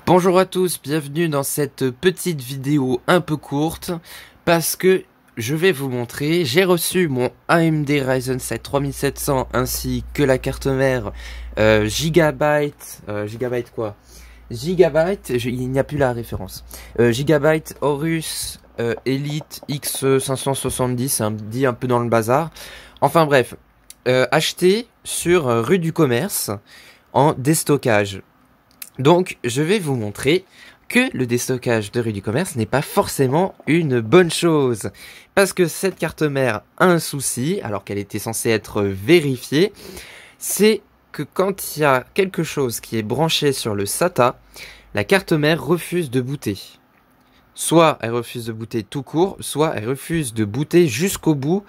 Bonjour à tous, bienvenue dans cette petite vidéo un peu courte parce que je vais vous montrer, j'ai reçu mon AMD Ryzen 7 3700 ainsi que la carte mère Gigabyte, il n'y a plus la référence, Gigabyte Aorus Elite X570, dit un peu dans le bazar, enfin bref, acheté sur rue du Commerce en déstockage. Donc, je vais vous montrer que le déstockage de rue du Commerce n'est pas forcément une bonne chose. Parce que cette carte mère a un souci, alors qu'elle était censée être vérifiée, c'est que quand il y a quelque chose qui est branché sur le SATA, la carte mère refuse de booter. Soit elle refuse de booter tout court, soit elle refuse de booter jusqu'au bout,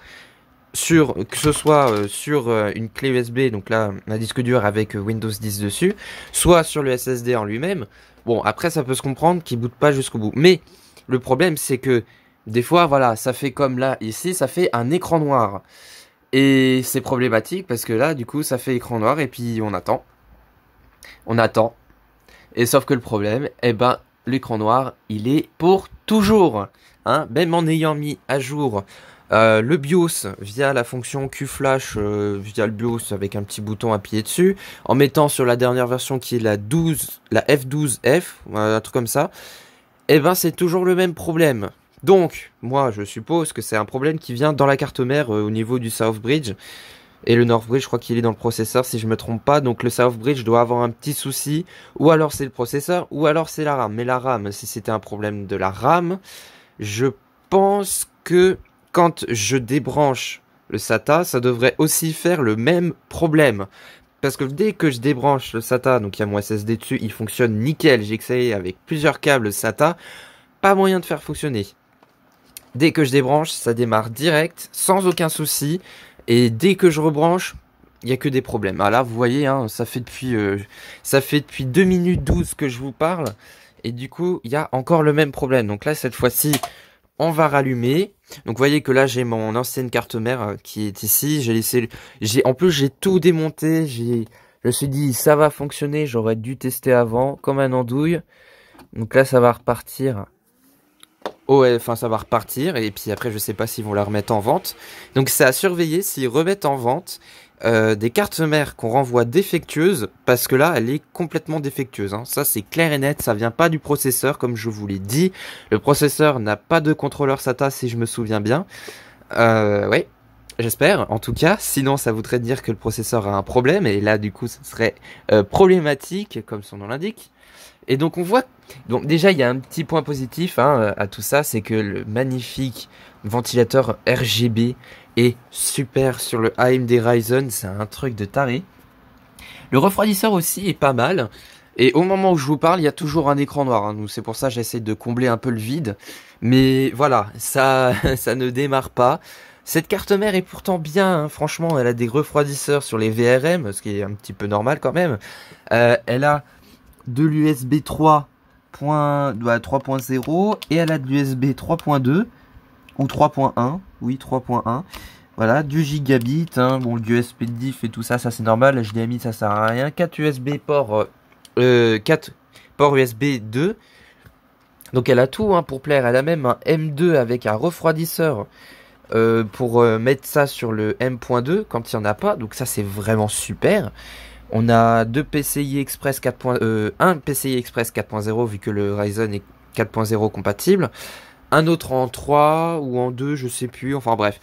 que ce soit sur une clé USB, donc là un disque dur avec Windows 10 dessus, soit sur le SSD en lui-même. Bon, après ça peut se comprendre qu'il boote pas jusqu'au bout, mais le problème c'est que des fois voilà, ça fait comme là ici, ça fait un écran noir et c'est problématique parce que là du coup ça fait écran noir et puis on attend et sauf que le problème, eh ben l'écran noir il est pour toujours, hein, même en ayant mis à jour le BIOS via la fonction QFlash, via le BIOS avec un petit bouton appuyé dessus, en mettant sur la dernière version qui est la F12F, un truc comme ça, et ben c'est toujours le même problème. Donc, moi je suppose que c'est un problème qui vient dans la carte mère au niveau du Southbridge, et le Northbridge je crois qu'il est dans le processeur si je me trompe pas, donc le Southbridge doit avoir un petit souci, ou alors c'est le processeur, ou alors c'est la RAM. Mais la RAM, si c'était un problème de la RAM, je pense que quand je débranche le SATA, ça devrait aussi faire le même problème. Parce que dès que je débranche le SATA, donc il y a mon SSD dessus, il fonctionne nickel. J'ai essayé avec plusieurs câbles SATA, pas moyen de faire fonctionner. Dès que je débranche, ça démarre direct, sans aucun souci. Et dès que je rebranche, il n'y a que des problèmes. Ah là, vous voyez, hein, ça fait depuis 2 minutes 12 que je vous parle. Et du coup, il y a encore le même problème. Donc là, cette fois-ci, on va rallumer. Donc vous voyez que là j'ai mon ancienne carte mère qui est ici. En plus j'ai tout démonté. Je me suis dit ça va fonctionner. J'aurais dû tester avant comme un andouille. Donc là ça va repartir. Oh ouais, enfin ça va repartir. Et puis après je sais pas s'ils vont la remettre en vente. Donc c'est à surveiller s'ils remettent en vente des cartes mères qu'on renvoie défectueuses, parce que là elle est complètement défectueuse, hein. Ça c'est clair et net, ça vient pas du processeur comme je vous l'ai dit. Le processeur n'a pas de contrôleur SATA si je me souviens bien. Ouais, j'espère en tout cas, sinon ça voudrait dire que le processeur a un problème et là du coup ça serait problématique comme son nom l'indique. Et donc on voit, donc déjà il y a un petit point positif hein, à tout ça, c'est que le magnifique ventilateur RGB est super sur le AMD Ryzen, c'est un truc de taré. Le refroidisseur aussi est pas mal, et au moment où je vous parle il y a toujours un écran noir, hein, donc c'est pour ça que j'essaie de combler un peu le vide, mais voilà, ça ne démarre pas. Cette carte mère est pourtant bien, hein, franchement elle a des refroidisseurs sur les VRM, ce qui est un petit peu normal quand même. Elle a de l'USB 3.0 et elle a de l'USB 3.2 ou 3.1, oui 3.1, voilà, du gigabit, hein, bon du USB diff et tout ça, ça c'est normal, HDMI ça sert à rien, 4 USB ports, 4 ports USB 2, donc elle a tout hein, pour plaire, elle a même un M2 avec un refroidisseur pour mettre ça sur le M.2 quand il n'y en a pas, donc ça c'est vraiment super. On a deux PCI Express 4. Un PCI Express 4.0 vu que le Ryzen est 4.0 compatible. Un autre en 3 ou en 2, je sais plus, enfin bref.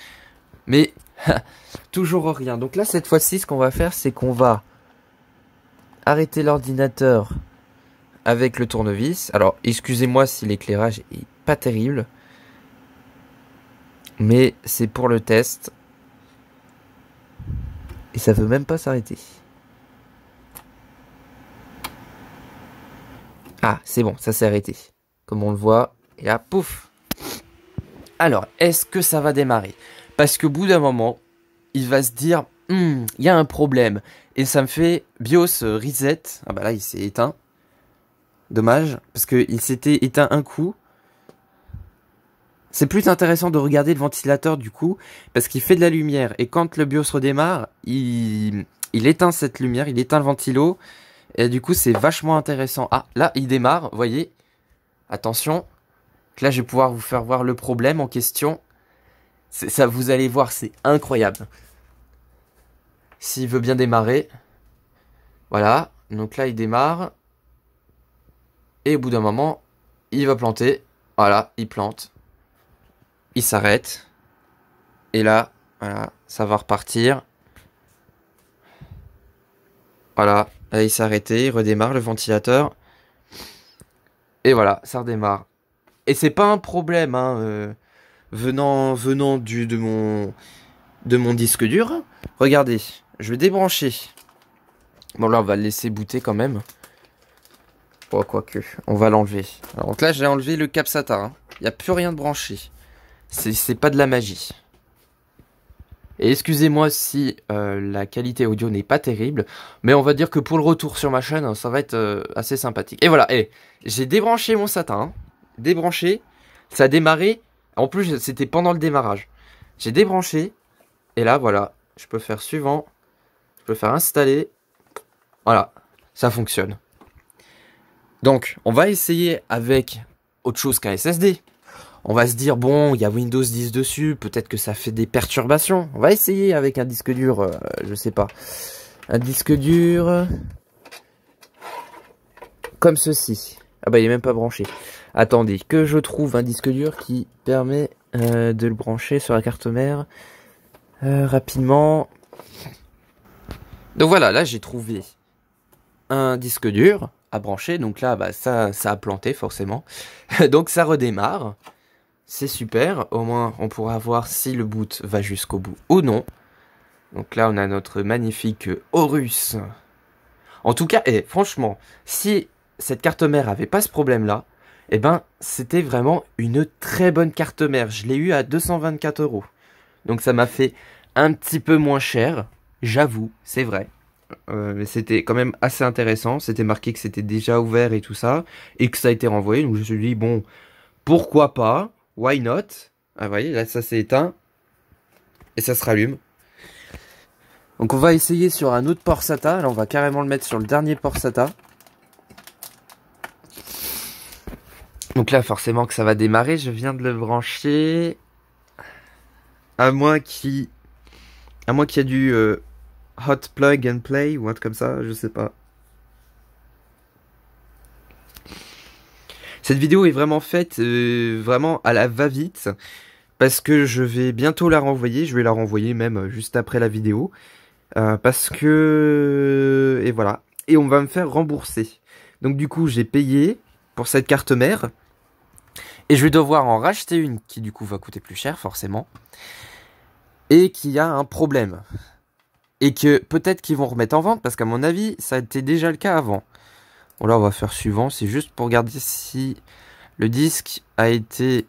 Mais toujours rien. Donc là, cette fois-ci, ce qu'on va faire, c'est qu'on va arrêter l'ordinateur avec le tournevis. Alors, excusez-moi si l'éclairage est pas terrible. Mais c'est pour le test. Et ça veut même pas s'arrêter. Ah, c'est bon, ça s'est arrêté. Comme on le voit, et là, pouf. Alors, est-ce que ça va démarrer? Parce qu'au bout d'un moment, il va se dire, il y a un problème. Et ça me fait BIOS reset. Ah bah là, il s'est éteint. Dommage, parce qu'il s'était éteint un coup. C'est plus intéressant de regarder le ventilateur du coup, parce qu'il fait de la lumière. Et quand le BIOS redémarre, il éteint cette lumière, il éteint le ventilo. Et du coup, c'est vachement intéressant. Ah, là, il démarre, vous voyez. Attention. Là, je vais pouvoir vous faire voir le problème en question. Ça, vous allez voir, c'est incroyable. S'il veut bien démarrer. Voilà. Donc là, il démarre. Et au bout d'un moment, il va planter. Voilà, il plante. Il s'arrête. Et là, voilà, ça va repartir. Voilà, là, il s'est arrêté, il redémarre le ventilateur. Et voilà, ça redémarre. Et c'est pas un problème, hein, venant de mon disque dur. Regardez, je vais débrancher. Bon là, on va le laisser booter quand même. Oh, quoique, on va l'enlever. Donc là, j'ai enlevé le cap SATA. Hein. Il n'y a plus rien de branché. C'est pas de la magie. Et excusez-moi si la qualité audio n'est pas terrible, mais on va dire que pour le retour sur ma chaîne, ça va être assez sympathique. Et voilà, j'ai débranché mon SATA, hein. Débranché, ça a démarré, en plus c'était pendant le démarrage. J'ai débranché, et là voilà, je peux faire suivant, je peux faire installer, voilà, ça fonctionne. Donc, on va essayer avec autre chose qu'un SSD. On va se dire, bon, il y a Windows 10 dessus, peut-être que ça fait des perturbations. On va essayer avec un disque dur, je sais pas. Un disque dur comme ceci. Ah bah, il est même pas branché. Attendez, que je trouve un disque dur qui permet de le brancher sur la carte mère rapidement. Donc voilà, là j'ai trouvé un disque dur à brancher. Donc là, bah, ça a planté forcément. Donc ça redémarre. C'est super, au moins on pourra voir si le boot va jusqu'au bout ou non. Donc là on a notre magnifique Aorus. En tout cas, franchement, si cette carte mère avait pas ce problème là, eh ben c'était vraiment une très bonne carte mère. Je l'ai eu à 224 €. Donc ça m'a fait un petit peu moins cher, j'avoue, c'est vrai. Mais c'était quand même assez intéressant. C'était marqué que c'était déjà ouvert et tout ça, et que ça a été renvoyé. Donc je me suis dit, bon, pourquoi pas? Why not? Ah, vous voyez, là, ça s'est éteint. Et ça se rallume. Donc, on va essayer sur un autre port SATA. Là, on va carrément le mettre sur le dernier port SATA. Donc là, forcément que ça va démarrer. Je viens de le brancher. À moins qu'il y ait du hot plug and play ou un truc comme ça. Je sais pas. Cette vidéo est vraiment faite vraiment à la va-vite, parce que je vais bientôt la renvoyer, je vais la renvoyer même juste après la vidéo, parce que... et voilà, et on va me faire rembourser. Donc du coup j'ai payé pour cette carte mère, et je vais devoir en racheter une qui du coup va coûter plus cher forcément, et qui a un problème. Et que peut-être qu'ils vont remettre en vente, parce qu'à mon avis ça a été déjà le cas avant. Bon là on va faire suivant, c'est juste pour regarder si le disque a été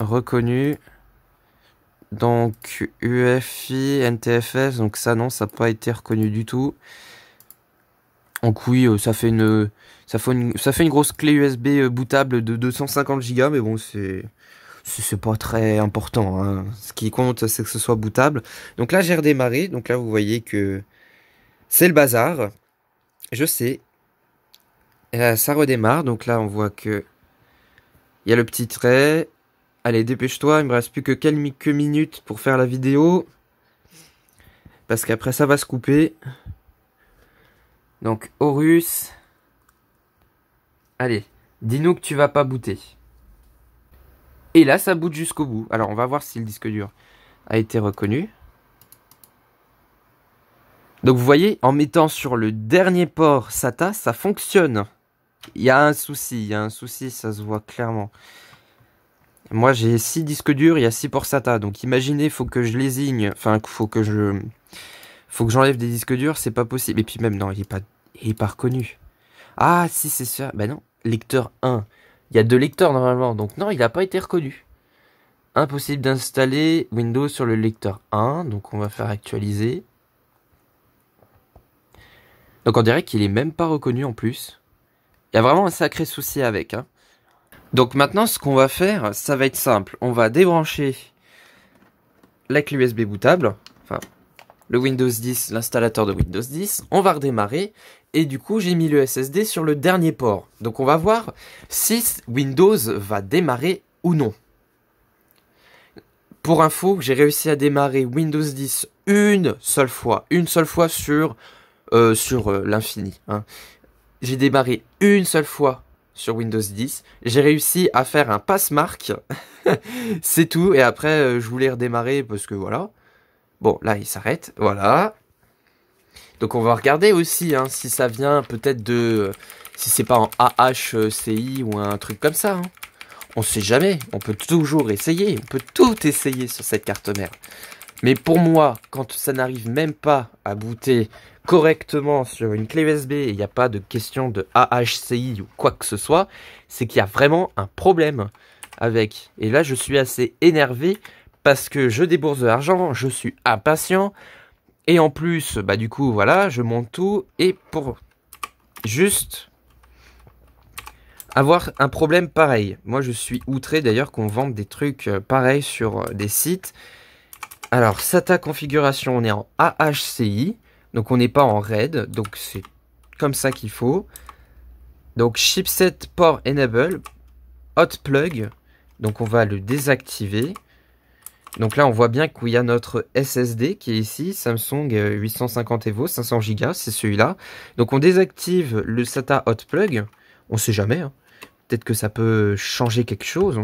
reconnu. Donc UEFI, NTFS, donc ça non, ça n'a pas été reconnu du tout. Donc oui, ça fait une grosse clé USB bootable de 250 Go, mais bon c'est pas très important, hein. Ce qui compte c'est que ce soit bootable. Donc là j'ai redémarré, donc là vous voyez que c'est le bazar, je sais. Et là, ça redémarre, donc là on voit que il y a le petit trait. Allez, dépêche-toi, il me reste plus que quelques minutes pour faire la vidéo. Parce qu'après ça va se couper. Donc Aorus. Allez, dis-nous que tu vas pas booter. Et là ça boot jusqu'au bout. Alors on va voir si le disque dur a été reconnu. Donc vous voyez, en mettant sur le dernier port SATA, ça fonctionne. Il y a un souci, ça se voit clairement. Moi j'ai 6 disques durs, il y a 6 ports SATA. Donc imaginez, faut que je lésigne, enfin faut que j'enlève des disques durs, c'est pas possible. Et puis même, non, il est pas reconnu. Ah si, c'est ça, bah non, lecteur 1. Il y a 2 lecteurs normalement, donc non, il n'a pas été reconnu. Impossible d'installer Windows sur le lecteur 1, donc on va faire actualiser. Donc on dirait qu'il est même pas reconnu en plus. Il y a vraiment un sacré souci avec, hein. Donc maintenant ce qu'on va faire, ça va être simple. On va débrancher la clé USB bootable. Enfin, le Windows 10, l'installateur de Windows 10, on va redémarrer, et du coup j'ai mis le SSD sur le dernier port. Donc on va voir si Windows va démarrer ou non. Pour info, j'ai réussi à démarrer Windows 10 une seule fois sur l'infini. Hein. J'ai démarré une seule fois sur Windows 10. J'ai réussi à faire un passe-marque. C'est tout. Et après, je voulais redémarrer parce que voilà. Bon, là, il s'arrête. Voilà. Donc, on va regarder aussi hein, si ça vient peut-être de... si c'est pas en AHCI ou un truc comme ça. Hein. On sait jamais. On peut toujours essayer. On peut tout essayer sur cette carte mère. Mais pour moi, quand ça n'arrive même pas à booter correctement sur une clé USB et il n'y a pas de question de AHCI ou quoi que ce soit, c'est qu'il y a vraiment un problème avec. Et là, je suis assez énervé parce que je débourse de l'argent, je suis impatient. Et en plus, bah du coup, voilà, je monte tout. Et pour juste avoir un problème pareil. Moi, je suis outré d'ailleurs qu'on vende des trucs pareils sur des sites. Alors, SATA configuration, on est en AHCI. Donc, on n'est pas en RAID. Donc, c'est comme ça qu'il faut. Donc, chipset port enable, hot plug. Donc, on va le désactiver. Donc là, on voit bien qu'il y a notre SSD qui est ici, Samsung 850 EVO, 500 Go, c'est celui-là. Donc, on désactive le SATA hot plug. On sait jamais. Hein. Peut-être que ça peut changer quelque chose.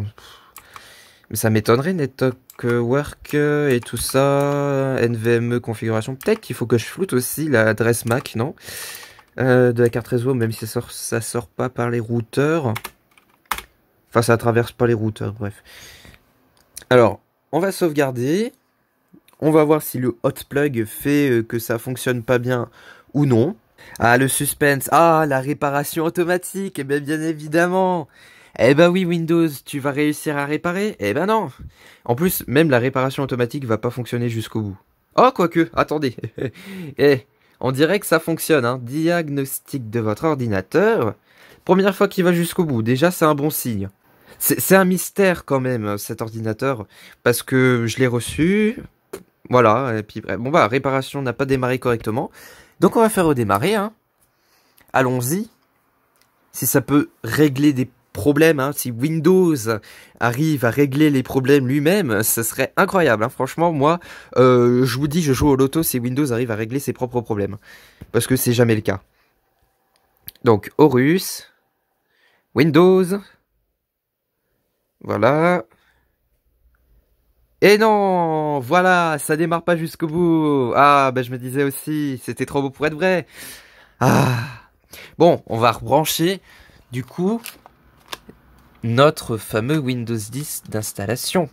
Mais ça m'étonnerait, Network et tout ça, NVMe configuration. Peut-être qu'il faut que je floute aussi l'adresse MAC, non de la carte réseau, même si ça sort pas par les routeurs. Enfin, ça traverse pas les routeurs, bref. Alors, on va sauvegarder. On va voir si le hot plug fait que ça fonctionne pas bien ou non. Ah, le suspense. Ah, la réparation automatique. Eh bien, bien évidemment. Eh ben oui, Windows, tu vas réussir à réparer? Eh ben non. En plus, même la réparation automatique va pas fonctionner jusqu'au bout. Oh, quoique, attendez. Eh, on dirait que ça fonctionne, hein. Diagnostic de votre ordinateur. Première fois qu'il va jusqu'au bout. Déjà, c'est un bon signe. C'est un mystère quand même, cet ordinateur. Parce que je l'ai reçu. Voilà. Et puis, bon bah, réparation n'a pas démarré correctement. Donc, on va faire redémarrer, hein. Allons-y. Si ça peut régler des problème, hein, si Windows arrive à régler les problèmes lui-même, ce serait incroyable. Hein. Franchement, moi, je vous dis, je joue au loto si Windows arrive à régler ses propres problèmes. Parce que c'est jamais le cas. Donc, Horus, Windows, voilà. Et non, voilà, ça démarre pas jusqu'au bout. Ah, ben je me disais aussi, c'était trop beau pour être vrai. Ah, bon, on va rebrancher, du coup, notre fameux Windows 10 d'installation.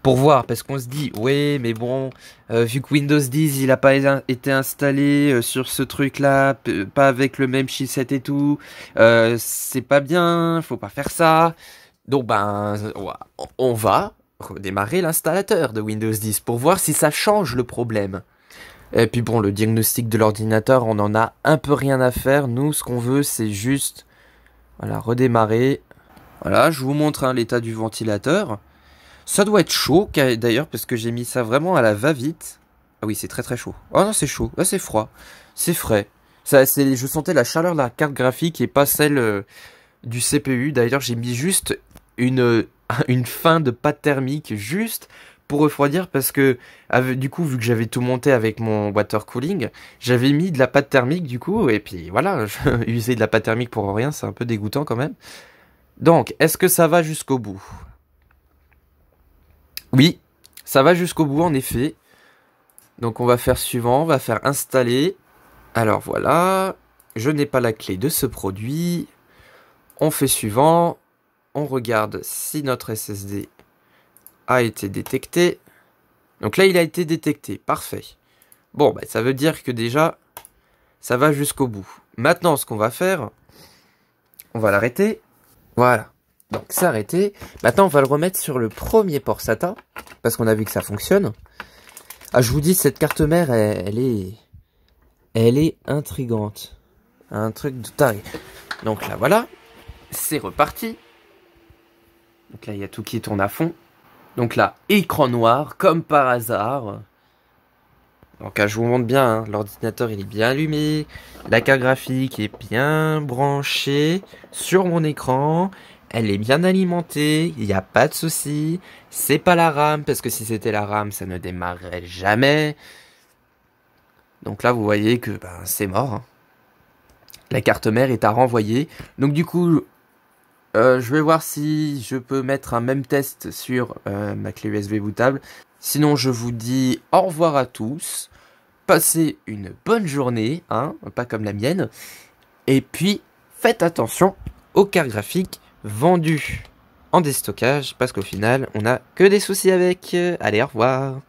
Pour voir, parce qu'on se dit, ouais, mais bon, vu que Windows 10, il n'a pas été installé sur ce truc-là, pas avec le même chipset et tout, c'est pas bien, faut pas faire ça. Donc, ben, on va redémarrer l'installateur de Windows 10 pour voir si ça change le problème. Et puis bon, le diagnostic de l'ordinateur, on en a un peu rien à faire. Nous, ce qu'on veut, c'est juste, voilà, redémarrer. Voilà, je vous montre hein, l'état du ventilateur. Ça doit être chaud, d'ailleurs, parce que j'ai mis ça vraiment à la va-vite. Ah oui, c'est très très chaud. Oh non, c'est chaud. Là, c'est froid. C'est frais. Je sentais la chaleur de la carte graphique et pas celle du CPU. D'ailleurs, j'ai mis juste une fin de pâte thermique, juste pour refroidir, parce que, du coup, vu que j'avais tout monté avec mon water cooling, j'avais mis de la pâte thermique, du coup, et puis voilà, user de la pâte thermique pour rien, c'est un peu dégoûtant quand même. Donc, est-ce que ça va jusqu'au bout? Oui, ça va jusqu'au bout en effet. Donc on va faire suivant, on va faire installer. Alors voilà, je n'ai pas la clé de ce produit. On fait suivant, on regarde si notre SSD a été détecté. Donc là il a été détecté, parfait. Bon, bah, ça veut dire que déjà, ça va jusqu'au bout. Maintenant ce qu'on va faire, on va l'arrêter. Voilà. Donc c'est arrêté. Maintenant on va le remettre sur le premier port SATA. Parce qu'on a vu que ça fonctionne. Ah je vous dis cette carte mère elle est intrigante. Un truc de taré. Donc là voilà. C'est reparti. Donc là il y a tout qui tourne à fond. Donc là écran noir comme par hasard. Donc je vous montre bien, hein, l'ordinateur il est bien allumé, la carte graphique est bien branchée sur mon écran, elle est bien alimentée, il n'y a pas de souci, c'est pas la RAM, parce que si c'était la RAM ça ne démarrerait jamais. Donc là vous voyez que c'est mort, hein. La carte mère est à renvoyer, donc du coup je vais voir si je peux mettre un même test sur ma clé USB bootable. Sinon je vous dis au revoir à tous. Passez une bonne journée, hein, pas comme la mienne. Et puis, faites attention aux cartes graphiques vendues en déstockage, parce qu'au final, on a que des soucis avec. Allez, au revoir.